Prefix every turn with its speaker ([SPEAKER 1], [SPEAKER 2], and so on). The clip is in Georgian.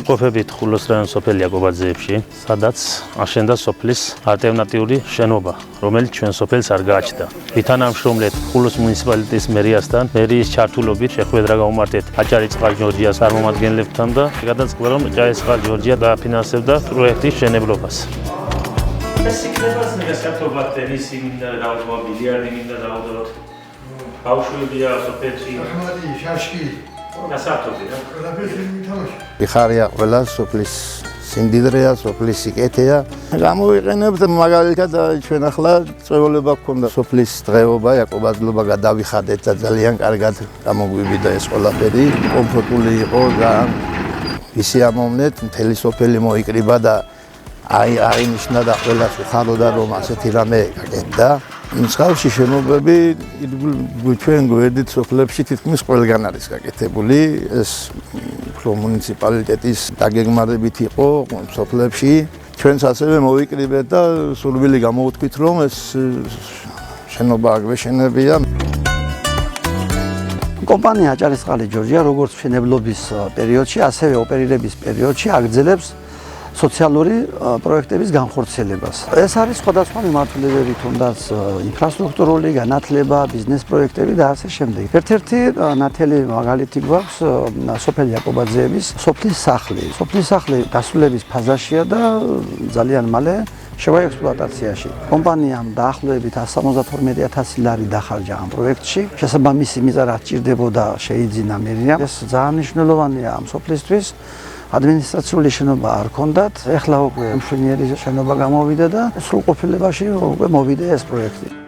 [SPEAKER 1] ვიმყოფებით ხულოს რაიონის სოფელ იაკობაძეებში, სადაც აშენდა სოფლის ალტერნატიული შენობა, რომელიც ჩვენ სოფელს არ გააჩნდა. ვითანამშრომლეთ ხულოს მუნიციპალიტეტის მერიასთან, მერიის ჩართულობით შეხვედრა გავუმართეთ აჭარისწყალ ჯორჯიას წარმომადგენლებთან და გადაწყდა, რომ აჭარისწყალ ჯორჯია დააფინანსებდა პროექტის შენებლობას. ეს იქნება გასართობად ტენისი მინდა დავდო, ბილიარდი მინდა დავდო. ბავშვებია სოფელში. ახმადი, შაშკი. გასართობია. ყველაფერი მითამაშე. იხარია ყველა სოფლის სიმდიდრეა, სოფლის სიკეთეა. გამოვიყენებთ მაგალითად ჩვენ ახლა წვეულება გქონდა სოფლის დღეობა, იაკობაძლობა გადავიხადეთ და ძალიან კარგად გამოგვივიდა ეს ყველაფერი. კომფორტული იყო და ისი ამოვნეთ, მთელი სოფელი მოიკრიბა და აღინიშნა და ყველას უხაროდა რომ ასეთი რამე გაკეთდა. მსგავსი შენობები ჩვენ გვერდით სოფლებში თითქმის ყველგან არის გაკეთებული. ეს მუნიციპალიტეტის დაგეგმარებით იყო სოფლებში. ჩვენც ასევე მოვიკრიბეთ და სურვილი გამოვთქვით, რომ ეს შენობა აგვეშენებია. კომპანია აჭარისწყალი ჯორჯია როგორც მშენებლობის პერიოდში, ასევე ოპერირების პერიოდში აგრძელებს სოციალური პროექტების განხორციელებას. ეს არის სხვადასხვა მიმართულებებით, თუნდაც ინფრასტრუქტურული განათლება, ბიზნეს პროექტები და ასე შემდეგ. ერთ-ერთი ნათელი მაგალითი გვაქვს სოფელ იაკობაძეების სოფლის სახლი. სოფლის სახლი დასრულების ფაზაშია და ძალიან მალე შევა ექსპლუატაციაში. კომპანიამ დაახლოებით 172,000 ლარი დახარჯა ამ პროექტში. შესაბამისი მიზა რაც ჭირდებოდა შეიძინა მერიამ. ეს ძალიან მნიშვნელოვანია ამ სოფლისთვის. ადმინისტრაციული შენობა არ ქონდათ, ეხლა უკვე მშვენიერი შენობა გამოვიდა და სრულყოფილებაში უკვე მოვიდა ეს პროექტი.